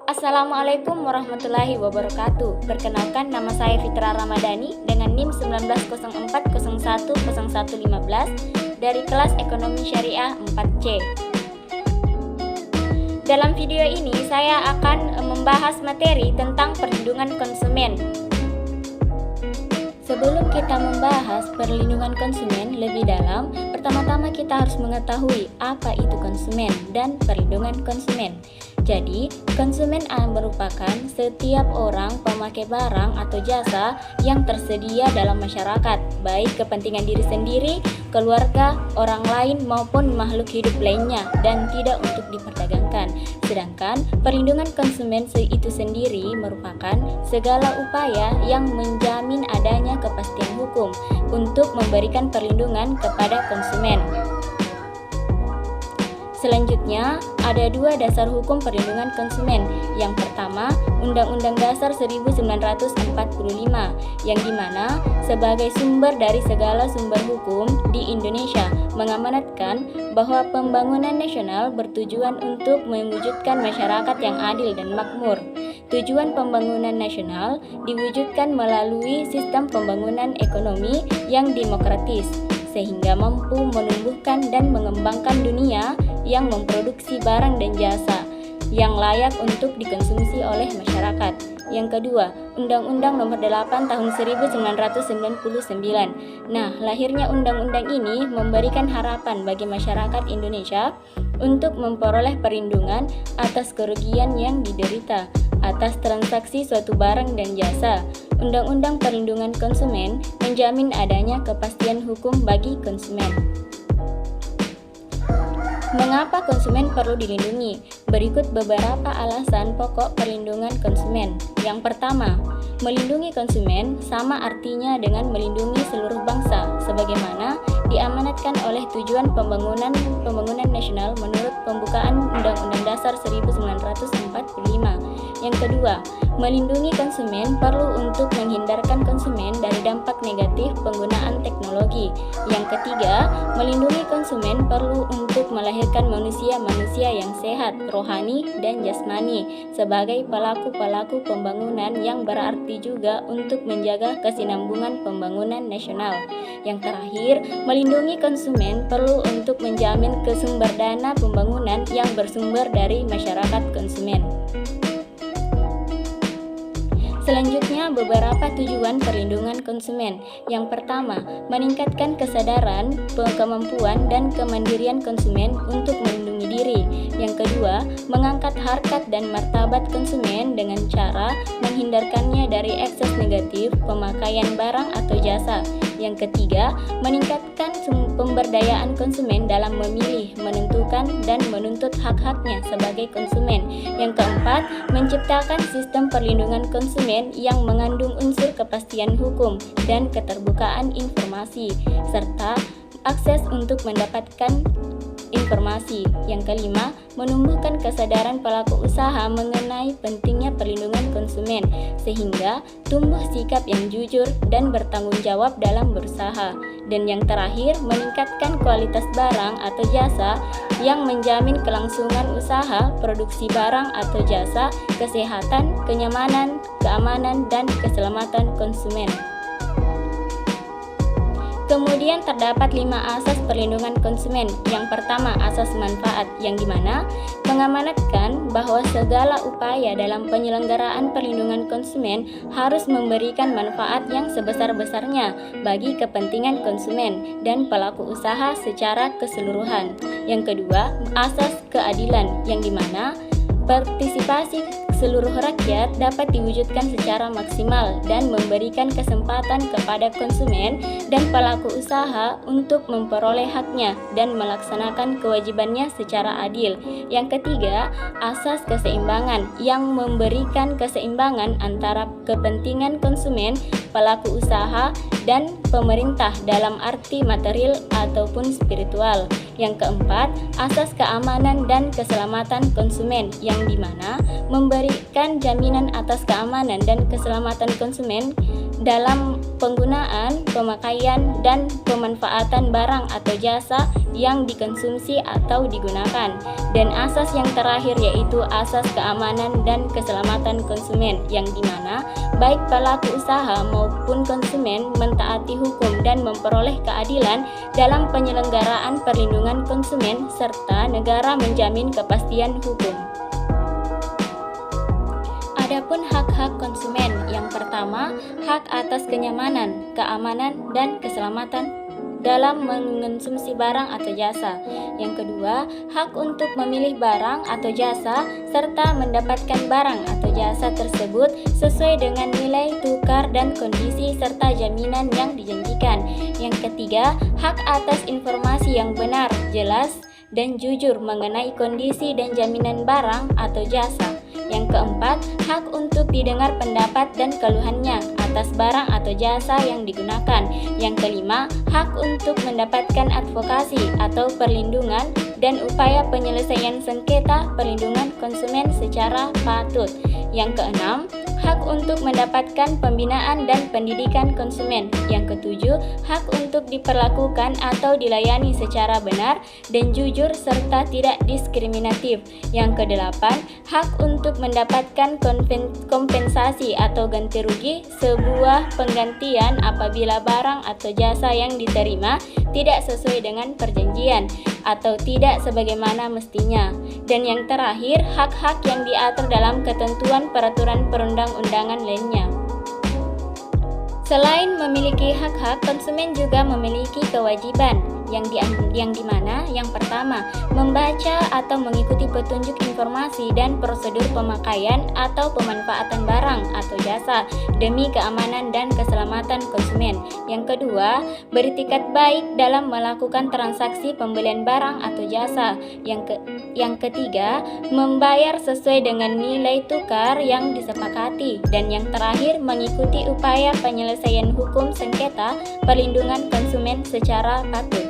Assalamualaikum warahmatullahi wabarakatuh. Perkenalkan, nama saya Fitra Ramadhani dengan NIM 1904010115 dari kelas Ekonomi Syariah 4C. Dalam video ini saya akan membahas materi tentang perlindungan konsumen. Sebelum kita membahas perlindungan konsumen lebih dalam, pertama-tama kita harus mengetahui apa itu konsumen dan perlindungan konsumen. Jadi, konsumen merupakan setiap orang pemakai barang atau jasa yang tersedia dalam masyarakat, baik kepentingan diri sendiri, keluarga, orang lain maupun makhluk hidup lainnya, dan tidak untuk diperdagangkan. Sedangkan perlindungan konsumen itu sendiri merupakan segala upaya yang menjamin adanya kepastian hukum untuk memberikan perlindungan kepada konsumen. Selanjutnya, ada dua dasar hukum perlindungan konsumen. Yang pertama, Undang-Undang Dasar 1945, yang dimana sebagai sumber dari segala sumber hukum di Indonesia, mengamanatkan bahwa pembangunan nasional bertujuan untuk mewujudkan masyarakat yang adil dan makmur. Tujuan pembangunan nasional diwujudkan melalui sistem pembangunan ekonomi yang demokratis, sehingga mampu menumbuhkan dan mengembangkan dunia yang memproduksi barang dan jasa yang layak untuk dikonsumsi oleh masyarakat. Yang kedua, Undang-Undang Nomor 8 Tahun 1999. Nah, lahirnya undang-undang ini memberikan harapan bagi masyarakat Indonesia untuk memperoleh perlindungan atas kerugian yang diderita atas transaksi suatu barang dan jasa. Undang-Undang Perlindungan Konsumen menjamin adanya kepastian hukum bagi konsumen. Mengapa konsumen perlu dilindungi? Berikut beberapa alasan pokok perlindungan konsumen. Yang pertama, melindungi konsumen sama artinya dengan melindungi seluruh bangsa, sebagaimana diamanatkan oleh tujuan pembangunan nasional menurut pembukaan Undang-Undang Dasar 1945. Yang kedua, melindungi konsumen perlu untuk menghindarkan konsumen dari dampak negatif penggunaan teknologi. Yang ketiga, melindungi konsumen perlu untuk melahirkan manusia-manusia yang sehat, rohani, dan jasmani sebagai pelaku-pelaku pembangunan yang berarti juga untuk menjaga kesinambungan pembangunan nasional. Yang terakhir, melindungi konsumen perlu untuk menjamin sumber dana pembangunan yang bersumber dari masyarakat konsumen. Selanjutnya, beberapa tujuan perlindungan konsumen. Yang pertama, meningkatkan kesadaran, kemampuan, dan kemandirian konsumen untuk melindungi diri. Yang kedua, mengangkat harkat dan martabat konsumen dengan cara menghindarkannya dari ekses negatif pemakaian barang atau jasa. Yang ketiga, meningkatkan pemberdayaan konsumen dalam memilih, menentukan, dan menuntut hak-haknya sebagai konsumen. Yang keempat, menciptakan sistem perlindungan konsumen yang mengandung unsur kepastian hukum dan keterbukaan informasi, serta akses untuk mendapatkan informasi. Yang kelima, menumbuhkan kesadaran pelaku usaha mengenai pentingnya perlindungan konsumen, sehingga tumbuh sikap yang jujur dan bertanggung jawab dalam berusaha. Dan yang terakhir, meningkatkan kualitas barang atau jasa yang menjamin kelangsungan usaha, produksi barang atau jasa, kesehatan, kenyamanan, keamanan, dan keselamatan konsumen. Kemudian terdapat 5 asas perlindungan konsumen. Yang pertama, asas manfaat, yang dimana mengamanatkan bahwa segala upaya dalam penyelenggaraan perlindungan konsumen harus memberikan manfaat yang sebesar-besarnya bagi kepentingan konsumen dan pelaku usaha secara keseluruhan. Yang kedua, asas keadilan, yang dimana partisipasi seluruh rakyat dapat diwujudkan secara maksimal dan memberikan kesempatan kepada konsumen dan pelaku usaha untuk memperoleh haknya dan melaksanakan kewajibannya secara adil. Yang ketiga, asas keseimbangan, yang memberikan keseimbangan antara kepentingan konsumen, pelaku usaha, dan pemerintah dalam arti material ataupun spiritual. Yang keempat, asas keamanan dan keselamatan konsumen, yang dimana memberikan jaminan atas keamanan dan keselamatan konsumen dalam penggunaan, pemakaian, dan pemanfaatan barang atau jasa yang dikonsumsi atau digunakan. Dan asas yang terakhir yaitu asas keamanan dan keselamatan konsumen, yang dimana baik pelaku usaha maupun konsumen mentaati hukum dan memperoleh keadilan dalam penyelenggaraan perlindungan konsumen, serta negara menjamin kepastian hukum. Adapun hak-hak konsumen, yang pertama, hak atas kenyamanan, keamanan, dan keselamatan dalam mengonsumsi barang atau jasa. Yang kedua, hak untuk memilih barang atau jasa serta mendapatkan barang atau jasa tersebut sesuai dengan nilai tukar dan kondisi serta jaminan yang dijanjikan. Yang ketiga, hak atas informasi yang benar, jelas, dan jujur mengenai kondisi dan jaminan barang atau jasa. Yang keempat, hak untuk didengar pendapat dan keluhannya atas barang atau jasa yang digunakan. Yang kelima, hak untuk mendapatkan advokasi atau perlindungan dan upaya penyelesaian sengketa perlindungan konsumen secara patut. Yang keenam, hak untuk mendapatkan pembinaan dan pendidikan konsumen. Yang ketujuh, hak untuk diperlakukan atau dilayani secara benar dan jujur serta tidak diskriminatif. Yang kedelapan, hak untuk mendapatkan kompensasi atau ganti rugi, sebuah penggantian apabila barang atau jasa yang diterima tidak sesuai dengan perjanjian atau tidak sebagaimana mestinya. Dan yang terakhir, hak-hak yang diatur dalam ketentuan peraturan perundang-undangan lainnya. Selain memiliki hak-hak, konsumen juga memiliki kewajiban yang dimana yang pertama, membaca atau mengikuti petunjuk informasi dan prosedur pemakaian atau pemanfaatan barang atau jasa demi keamanan dan keselamatan konsumen. Yang kedua, beretikat baik dalam melakukan transaksi pembelian barang atau jasa. Yang ketiga, membayar sesuai dengan nilai tukar yang disepakati. Dan yang terakhir, mengikuti upaya penyelesaian hukum sengketa perlindungan konsumen secara patut.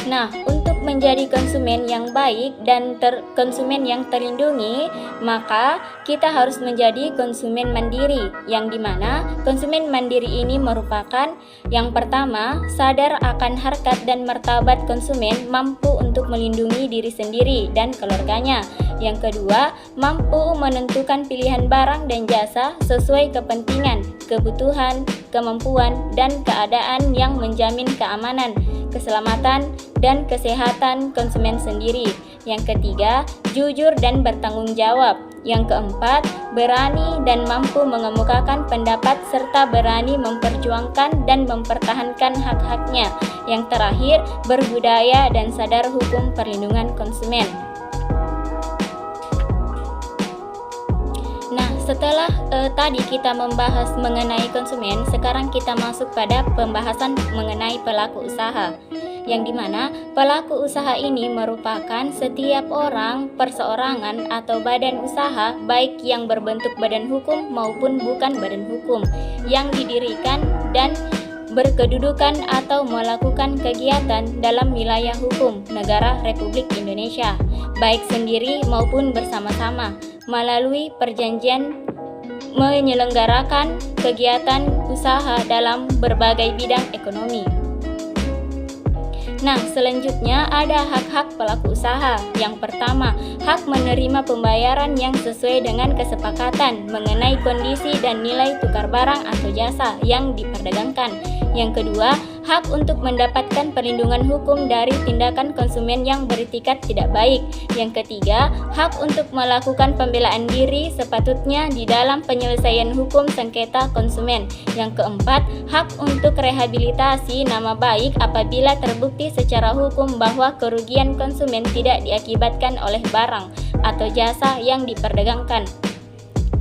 Nah, untuk menjadi konsumen yang baik dan konsumen yang terlindungi, maka kita harus menjadi konsumen mandiri, yang dimana konsumen mandiri ini merupakan yang pertama, sadar akan harkat dan martabat konsumen, mampu untuk melindungi diri sendiri dan keluarganya. Yang kedua, mampu menentukan pilihan barang dan jasa sesuai kepentingan, kebutuhan, kemampuan, dan keadaan yang menjamin keamanan, keselamatan, dan kesehatan konsumen sendiri. Yang ketiga, jujur dan bertanggung jawab. Yang keempat, berani dan mampu mengemukakan pendapat serta berani memperjuangkan dan mempertahankan hak-haknya. Yang terakhir, berbudaya dan sadar hukum perlindungan konsumen. Nah, setelah tadi kita membahas mengenai konsumen, sekarang kita masuk pada pembahasan mengenai pelaku usaha, yang dimana pelaku usaha ini merupakan setiap orang, perseorangan, atau badan usaha, baik yang berbentuk badan hukum maupun bukan badan hukum, yang didirikan dan berkedudukan atau melakukan kegiatan dalam wilayah hukum negara Republik Indonesia, baik sendiri maupun bersama-sama, melalui perjanjian menyelenggarakan kegiatan usaha dalam berbagai bidang ekonomi. Nah, selanjutnya ada hak-hak pelaku usaha. Yang pertama, hak menerima pembayaran yang sesuai dengan kesepakatan mengenai kondisi dan nilai tukar barang atau jasa yang diperdagangkan. Yang kedua, hak untuk mendapatkan perlindungan hukum dari tindakan konsumen yang beretikat tidak baik. Yang ketiga, hak untuk melakukan pembelaan diri sepatutnya di dalam penyelesaian hukum sengketa konsumen. Yang keempat, hak untuk rehabilitasi nama baik apabila terbukti secara hukum bahwa kerugian konsumen tidak diakibatkan oleh barang atau jasa yang diperdagangkan.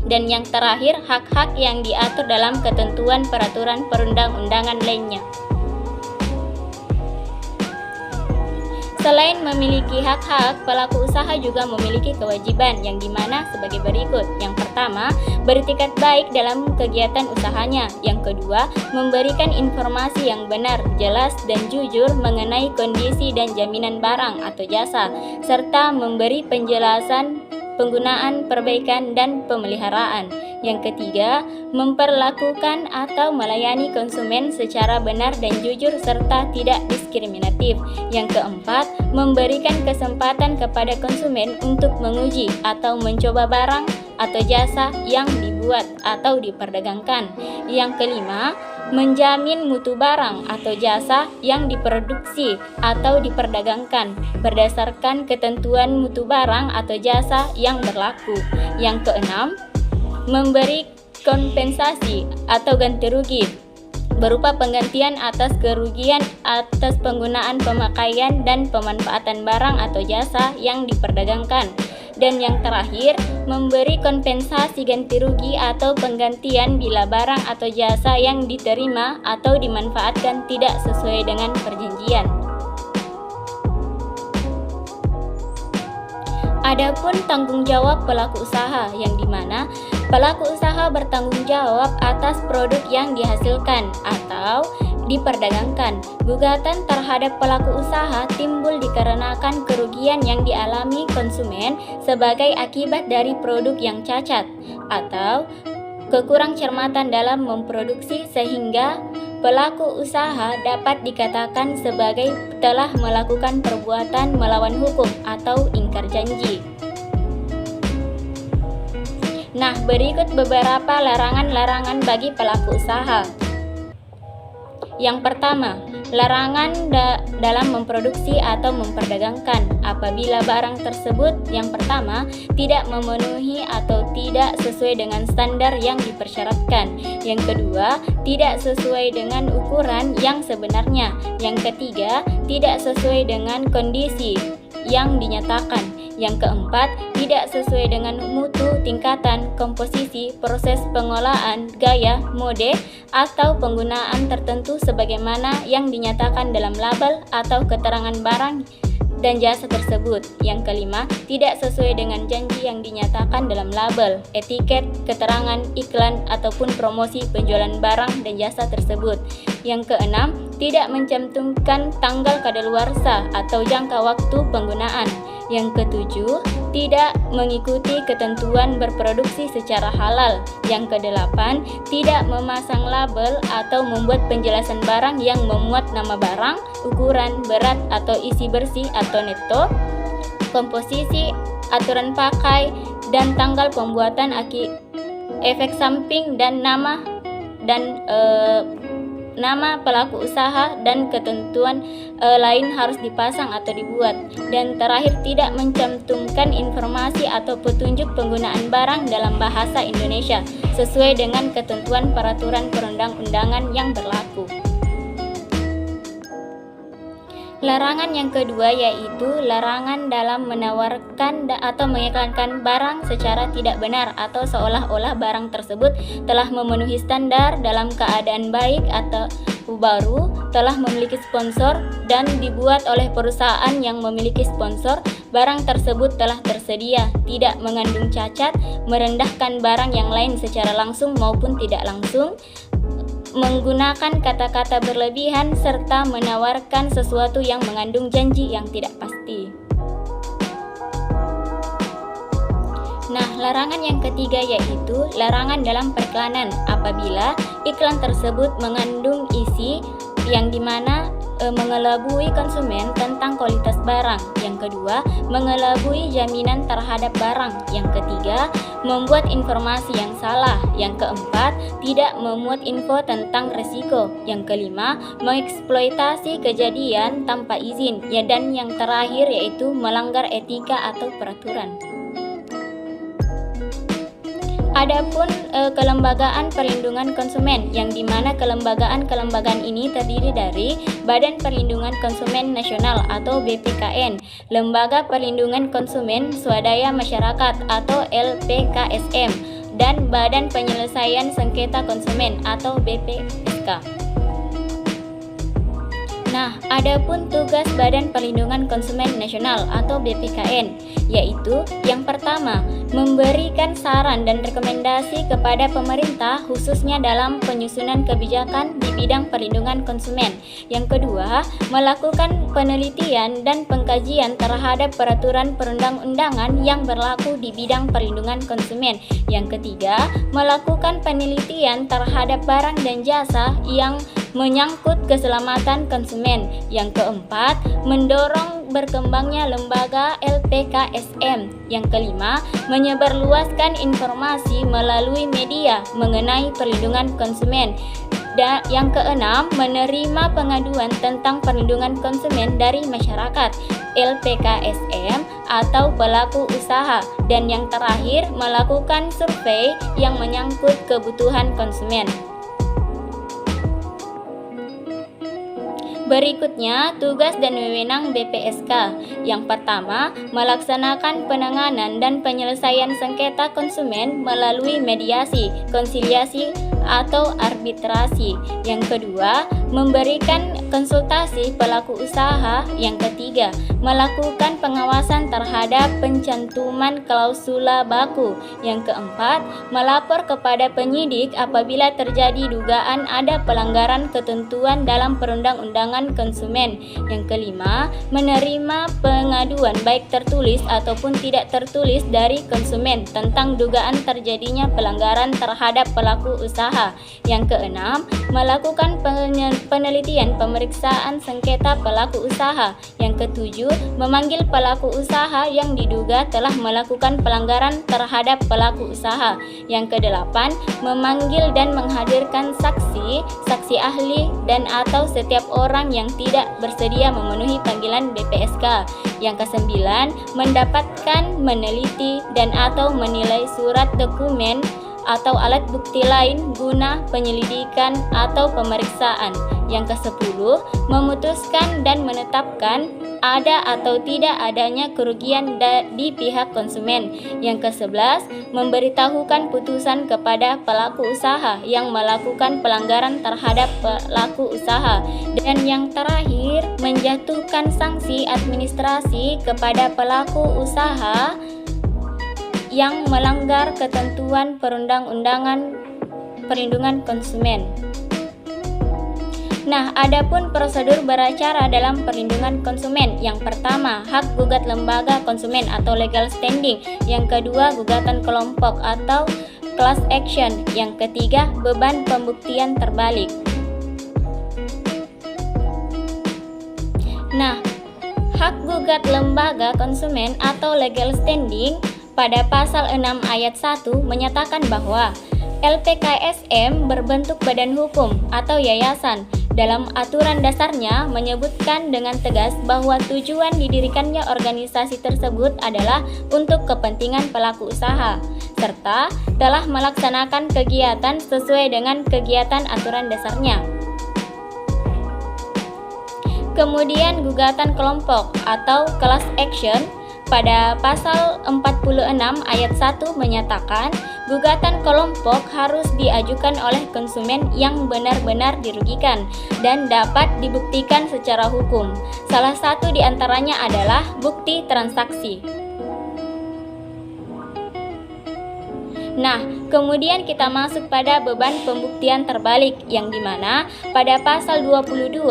Dan yang terakhir, hak-hak yang diatur dalam ketentuan peraturan perundang-undangan lainnya. Selain memiliki hak-hak, pelaku usaha juga memiliki kewajiban yang dimana sebagai berikut. Yang pertama, beretikat baik dalam kegiatan usahanya. Yang kedua, memberikan informasi yang benar, jelas, dan jujur mengenai kondisi dan jaminan barang atau jasa, serta memberi penjelasan penggunaan, perbaikan, dan pemeliharaan. Yang ketiga, memperlakukan atau melayani konsumen secara benar dan jujur serta tidak diskriminatif. Yang keempat, memberikan kesempatan kepada konsumen untuk menguji atau mencoba barang atau jasa yang dibuat atau diperdagangkan. Yang kelima, menjamin mutu barang atau jasa yang diproduksi atau diperdagangkan berdasarkan ketentuan mutu barang atau jasa yang berlaku. Yang keenam, memberi kompensasi atau ganti rugi berupa penggantian atas kerugian atas penggunaan, pemakaian, dan pemanfaatan barang atau jasa yang diperdagangkan. Dan yang terakhir, memberi kompensasi ganti rugi atau penggantian bila barang atau jasa yang diterima atau dimanfaatkan tidak sesuai dengan perjanjian. Adapun tanggung jawab pelaku usaha, yang dimana pelaku usaha bertanggung jawab atas produk yang dihasilkan atau diperdagangkan. Gugatan terhadap pelaku usaha timbul dikarenakan kerugian yang dialami konsumen sebagai akibat dari produk yang cacat atau kekurang cermatan dalam memproduksi, sehingga pelaku usaha dapat dikatakan sebagai telah melakukan perbuatan melawan hukum atau ingkar janji. Nah, berikut beberapa larangan-larangan bagi pelaku usaha. Yang pertama, larangan dalam memproduksi atau memperdagangkan apabila barang tersebut yang pertama tidak memenuhi atau tidak sesuai dengan standar yang dipersyaratkan. Yang kedua, tidak sesuai dengan ukuran yang sebenarnya. Yang ketiga, tidak sesuai dengan kondisi yang dinyatakan. Yang keempat, tidak sesuai dengan mutu, tingkatan, komposisi, proses pengolahan, gaya, mode, atau penggunaan tertentu sebagaimana yang dinyatakan dalam label atau keterangan barang dan jasa tersebut. Yang kelima, tidak sesuai dengan janji yang dinyatakan dalam label, etiket, keterangan, iklan, ataupun promosi penjualan barang dan jasa tersebut. Yang keenam, tidak mencantumkan tanggal kadaluarsa atau jangka waktu penggunaan. Yang ketujuh, tidak mengikuti ketentuan berproduksi secara halal. Yang kedelapan, tidak memasang label atau membuat penjelasan barang yang memuat nama barang, ukuran, berat atau isi bersih atau netto, komposisi, aturan pakai, dan tanggal pembuatan, efek samping, dan nama pelaku usaha dan ketentuan lain harus dipasang atau dibuat. Dan terakhir, tidak mencantumkan informasi atau petunjuk penggunaan barang dalam bahasa Indonesia sesuai dengan ketentuan peraturan perundang-undangan yang berlaku. Larangan yang kedua yaitu larangan dalam menawarkan atau mengiklankan barang secara tidak benar atau seolah-olah barang tersebut telah memenuhi standar dalam keadaan baik atau baru, telah memiliki sponsor, dan dibuat oleh perusahaan yang memiliki sponsor. Barang tersebut telah tersedia, tidak mengandung cacat, merendahkan barang yang lain secara langsung maupun tidak langsung, menggunakan kata-kata berlebihan, serta menawarkan sesuatu yang mengandung janji yang tidak pasti. Nah, larangan yang ketiga yaitu larangan dalam periklanan apabila iklan tersebut mengandung isi yang dimana mengelabui konsumen tentang kualitas barang. Yang kedua, mengelabui jaminan terhadap barang. Yang ketiga, membuat informasi yang salah. Yang keempat, tidak memuat info tentang risiko. Yang kelima, mengeksploitasi kejadian tanpa izin. Dan yang terakhir yaitu melanggar etika atau peraturan. Adapun kelembagaan perlindungan konsumen, yang dimana kelembagaan ini terdiri dari Badan Perlindungan Konsumen Nasional atau BPKN, Lembaga Perlindungan Konsumen Swadaya Masyarakat atau LPKSM, dan Badan Penyelesaian Sengketa Konsumen atau BPSK. Nah, adapun tugas Badan Perlindungan Konsumen Nasional atau BPKN, yaitu yang pertama, memberikan saran dan rekomendasi kepada pemerintah khususnya dalam penyusunan kebijakan di bidang perlindungan konsumen. Yang kedua, melakukan penelitian dan pengkajian terhadap peraturan perundang-undangan yang berlaku di bidang perlindungan konsumen. Yang ketiga, melakukan penelitian terhadap barang dan jasa yang menyangkut keselamatan konsumen. Yang keempat, mendorong berkembangnya lembaga LPKSM. Yang kelima, menyebarluaskan informasi melalui media mengenai perlindungan konsumen. Dan yang keenam, menerima pengaduan tentang perlindungan konsumen dari masyarakat, LPKSM atau pelaku usaha. Dan yang terakhir, melakukan survei yang menyangkut kebutuhan konsumen. Berikutnya, tugas dan wewenang BPSK. Yang pertama, melaksanakan penanganan dan penyelesaian sengketa konsumen melalui mediasi, konsiliasi, atau arbitrasi. Yang kedua, memberikan konsultasi pelaku usaha. Yang ketiga, melakukan pengawasan terhadap pencantuman klausula baku. Yang keempat, melapor kepada penyidik apabila terjadi dugaan ada pelanggaran ketentuan dalam perundang-undangan konsumen. Yang kelima, menerima pengaduan baik tertulis ataupun tidak tertulis dari konsumen tentang dugaan terjadinya pelanggaran terhadap pelaku usaha. Yang keenam, melakukan penelitian pemeriksaan sengketa pelaku usaha. Yang ketujuh, memanggil pelaku usaha yang diduga telah melakukan pelanggaran terhadap pelaku usaha. Yang kedelapan, memanggil dan menghadirkan saksi, saksi ahli dan atau setiap orang yang tidak bersedia memenuhi panggilan BPSK. Yang kesembilan, mendapatkan, meneliti dan atau menilai surat dokumen atau alat bukti lain guna penyelidikan atau pemeriksaan. Yang ke-10, memutuskan dan menetapkan ada atau tidak adanya kerugian di pihak konsumen. Yang ke-11, memberitahukan putusan kepada pelaku usaha yang melakukan pelanggaran terhadap pelaku usaha. Dan yang terakhir, menjatuhkan sanksi administrasi kepada pelaku usaha yang melanggar ketentuan perundang-undangan perlindungan konsumen. Nah, adapun prosedur beracara dalam perlindungan konsumen. Yang pertama, hak gugat lembaga konsumen atau legal standing. Yang kedua, gugatan kelompok atau class action. Yang ketiga, beban pembuktian terbalik. Nah, hak gugat lembaga konsumen atau legal standing pada pasal 6 ayat 1 menyatakan bahwa LPKSM berbentuk badan hukum atau yayasan. Dalam aturan dasarnya menyebutkan dengan tegas bahwa tujuan didirikannya organisasi tersebut adalah untuk kepentingan pelaku usaha, serta telah melaksanakan kegiatan sesuai dengan kegiatan aturan dasarnya. Kemudian gugatan kelompok atau class action pada pasal 46 ayat 1 menyatakan gugatan kelompok harus diajukan oleh konsumen yang benar-benar dirugikan dan dapat dibuktikan secara hukum. Salah satu di antaranya adalah bukti transaksi. Nah, kemudian kita masuk pada beban pembuktian terbalik yang dimana pada pasal 22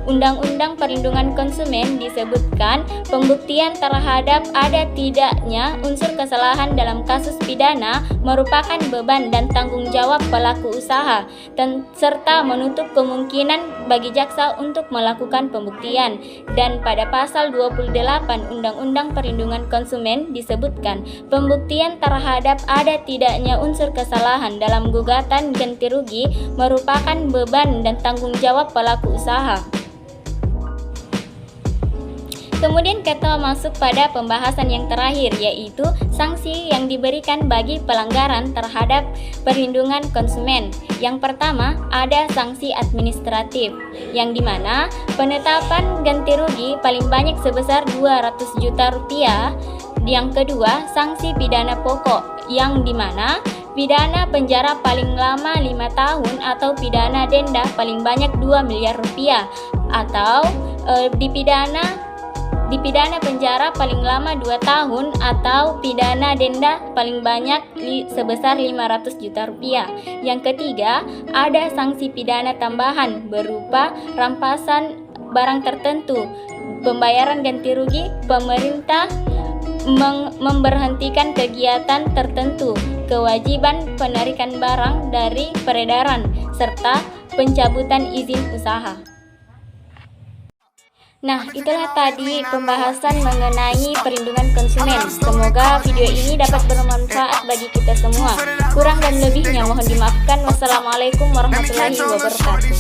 Undang-Undang Perlindungan Konsumen disebutkan pembuktian terhadap ada tidaknya unsur kesalahan dalam kasus pidana merupakan beban dan tanggung jawab pelaku usaha serta menutup kemungkinan bagi jaksa untuk melakukan pembuktian. Dan pada pasal 28 Undang-Undang Perlindungan Konsumen disebutkan pembuktian terhadap ada tidaknya unsur kesalahan dalam gugatan ganti rugi merupakan beban dan tanggung jawab pelaku usaha. Kemudian kita masuk pada pembahasan yang terakhir, yaitu sanksi yang diberikan bagi pelanggaran terhadap perlindungan konsumen. Yang pertama, ada sanksi administratif, yang dimana penetapan ganti rugi paling banyak sebesar 200 juta rupiah. Yang kedua, sanksi pidana pokok, yang dimana pidana penjara paling lama 5 tahun atau pidana denda paling banyak 2 miliar rupiah. atau dipidana penjara paling lama 2 tahun atau pidana denda paling banyak sebesar 500 juta rupiah. Yang ketiga, ada sanksi pidana tambahan berupa rampasan barang tertentu, pembayaran ganti rugi, pemerintah memberhentikan kegiatan tertentu, kewajiban penarikan barang dari peredaran, serta pencabutan izin usaha. Nah, itulah tadi pembahasan mengenai perlindungan konsumen. Semoga video ini dapat bermanfaat bagi kita semua. Kurang dan lebihnya mohon dimaafkan. Wassalamualaikum warahmatullahi wabarakatuh.